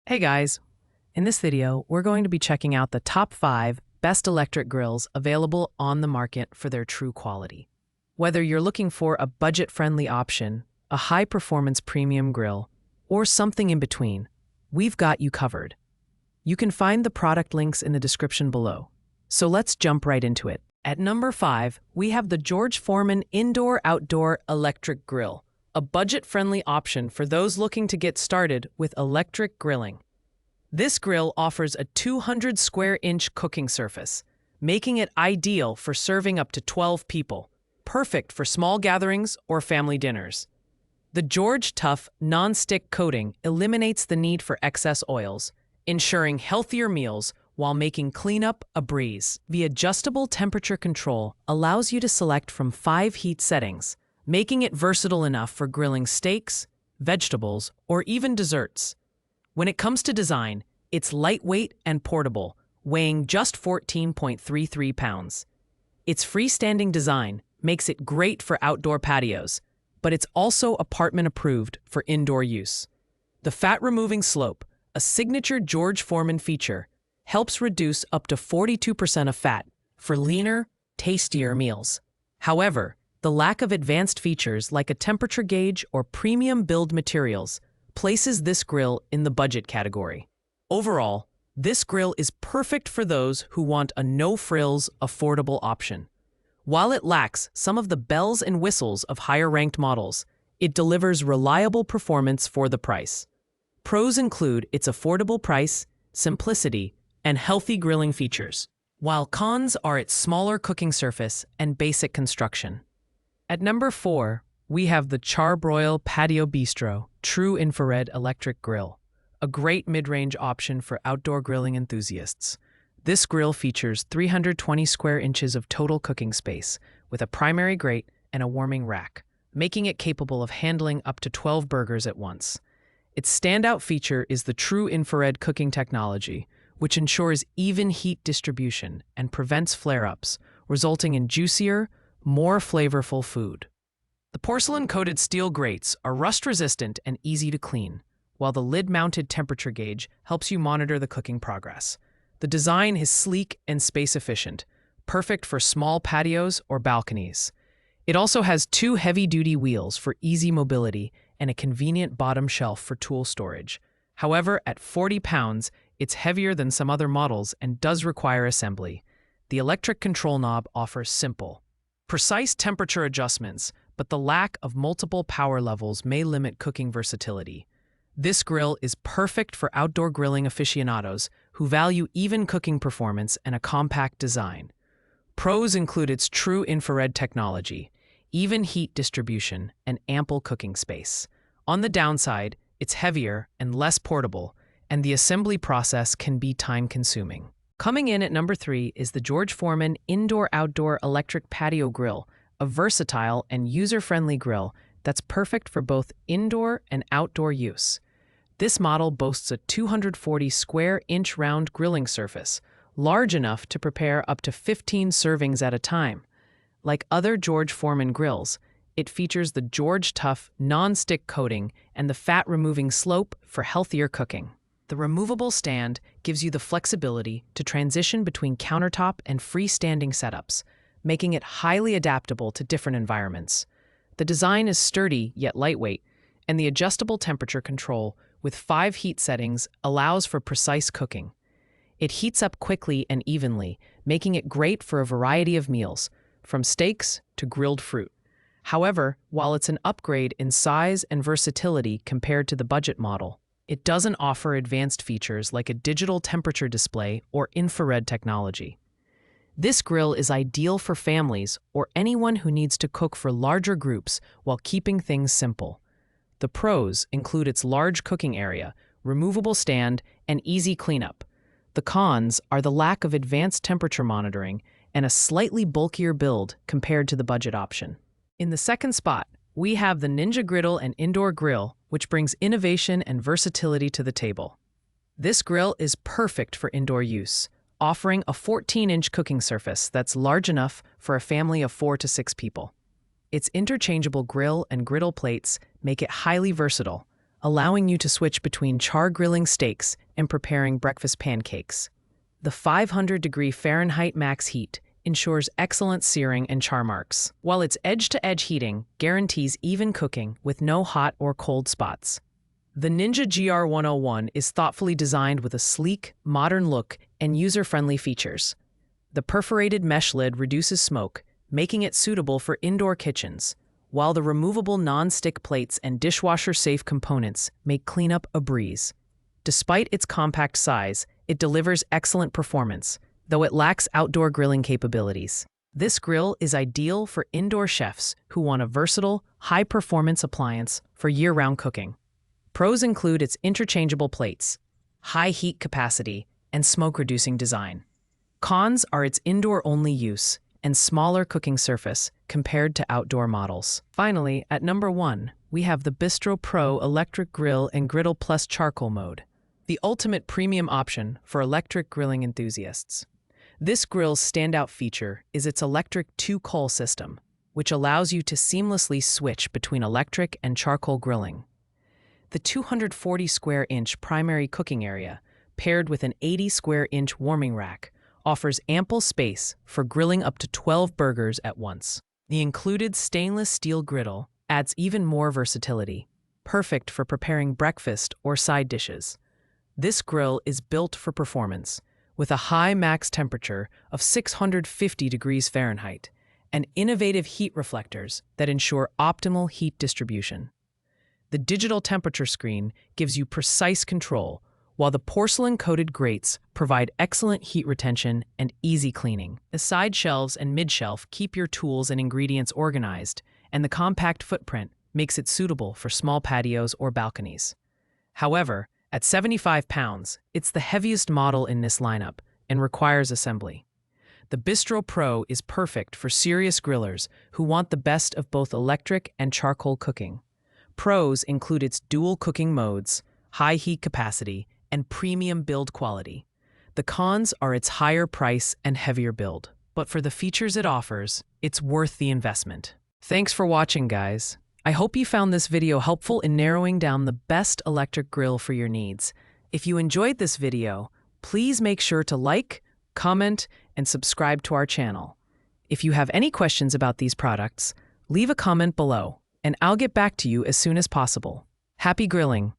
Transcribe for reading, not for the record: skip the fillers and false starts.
Hey guys, in this video, we're going to be checking out the top 5 best electric grills available on the market for their true quality. Whether you're looking for a budget-friendly option, a high-performance premium grill, or something in between, we've got you covered. You can find the product links in the description below. So let's jump right into it. At number 5, we have the George Foreman Indoor-Outdoor Electric Grill, a budget-friendly option for those looking to get started with electric grilling. This grill offers a 200 square inch cooking surface, making it ideal for serving up to 12 people, perfect for small gatherings or family dinners. The George Tough non-stick coating eliminates the need for excess oils, ensuring healthier meals while making cleanup a breeze. The adjustable temperature control allows you to select from 5 heat settings, making it versatile enough for grilling steaks, vegetables, or even desserts. When it comes to design, it's lightweight and portable, weighing just 14.33 pounds. Its freestanding design makes it great for outdoor patios, but it's also apartment-approved for indoor use. The fat-removing slope, a signature George Foreman feature, helps reduce up to 42% of fat for leaner, tastier meals. However, the lack of advanced features like a temperature gauge or premium build materials places this grill in the budget category. Overall, this grill is perfect for those who want a no-frills, affordable option. While it lacks some of the bells and whistles of higher-ranked models, it delivers reliable performance for the price. Pros include its affordable price, simplicity, and healthy grilling features, while cons are its smaller cooking surface and basic construction. At number 4, we have the Charbroil Patio Bistro True Infrared Electric Grill, a great mid-range option for outdoor grilling enthusiasts. This grill features 320 square inches of total cooking space, with a primary grate and a warming rack, making it capable of handling up to 12 burgers at once. Its standout feature is the true infrared cooking technology, which ensures even heat distribution and prevents flare-ups, resulting in juicier, more flavorful food. The porcelain-coated steel grates are rust-resistant and easy to clean, while the lid-mounted temperature gauge helps you monitor the cooking progress. The design is sleek and space-efficient, perfect for small patios or balconies. It also has 2 heavy-duty wheels for easy mobility and a convenient bottom shelf for tool storage. However, at 40 pounds, it's heavier than some other models and does require assembly. The electric control knob offers simple, precise temperature adjustments, but the lack of multiple power levels may limit cooking versatility. This grill is perfect for outdoor grilling aficionados who value even cooking performance and a compact design. Pros include its true infrared technology, even heat distribution, and ample cooking space. On the downside, it's heavier and less portable, and the assembly process can be time-consuming. Coming in at number 3 is the George Foreman Indoor-Outdoor Electric Patio Grill, a versatile and user-friendly grill that's perfect for both indoor and outdoor use. This model boasts a 240 square inch round grilling surface, large enough to prepare up to 15 servings at a time. Like other George Foreman grills, it features the George Tough non-stick coating and the fat-removing slope for healthier cooking. The removable stand gives you the flexibility to transition between countertop and freestanding setups, making it highly adaptable to different environments. The design is sturdy yet lightweight, and the adjustable temperature control with 5 heat settings allows for precise cooking. It heats up quickly and evenly, making it great for a variety of meals, from steaks to grilled fruit. However, while it's an upgrade in size and versatility compared to the budget model, it doesn't offer advanced features like a digital temperature display or infrared technology. This grill is ideal for families or anyone who needs to cook for larger groups while keeping things simple. The pros include its large cooking area, removable stand, and easy cleanup. The cons are the lack of advanced temperature monitoring and a slightly bulkier build compared to the budget option. In the second spot, we have the Ninja Griddle and Indoor Grill, which brings innovation and versatility to the table. This grill is perfect for indoor use, offering a 14-inch cooking surface that's large enough for a family of 4 to 6 people. Its interchangeable grill and griddle plates make it highly versatile, allowing you to switch between char grilling steaks and preparing breakfast pancakes. The 500-degree Fahrenheit max heat ensures excellent searing and char marks, while its edge-to-edge heating guarantees even cooking with no hot or cold spots. The Ninja GR101 is thoughtfully designed with a sleek, modern look and user-friendly features. The perforated mesh lid reduces smoke, making it suitable for indoor kitchens, while the removable non-stick plates and dishwasher-safe components make cleanup a breeze. Despite its compact size, it delivers excellent performance, though it lacks outdoor grilling capabilities. This grill is ideal for indoor chefs who want a versatile, high-performance appliance for year-round cooking. Pros include its interchangeable plates, high heat capacity, and smoke-reducing design. Cons are its indoor-only use and smaller cooking surface compared to outdoor models. Finally, at number 1, we have the Bistro Pro Electric Grill and Griddle Plus Charcoal Mode, the ultimate premium option for electric grilling enthusiasts. This grill's standout feature is its electric 2-coal system, which allows you to seamlessly switch between electric and charcoal grilling. The 240-square-inch primary cooking area, paired with an 80-square-inch warming rack, offers ample space for grilling up to 12 burgers at once. The included stainless steel griddle adds even more versatility, perfect for preparing breakfast or side dishes. This grill is built for performance, with a high max temperature of 650 degrees Fahrenheit and innovative heat reflectors that ensure optimal heat distribution. The digital temperature screen gives you precise control, while the porcelain-coated grates provide excellent heat retention and easy cleaning. The side shelves and mid-shelf keep your tools and ingredients organized, and the compact footprint makes it suitable for small patios or balconies. However, at 75 pounds, it's the heaviest model in this lineup and requires assembly. The Bistro Pro is perfect for serious grillers who want the best of both electric and charcoal cooking. Pros include its dual cooking modes, high heat capacity, and premium build quality. The cons are its higher price and heavier build, but for the features it offers, it's worth the investment. Thanks for watching, guys. I hope you found this video helpful in narrowing down the best electric grill for your needs. If you enjoyed this video, please make sure to like, comment, and subscribe to our channel. If you have any questions about these products, leave a comment below, and I'll get back to you as soon as possible. Happy grilling!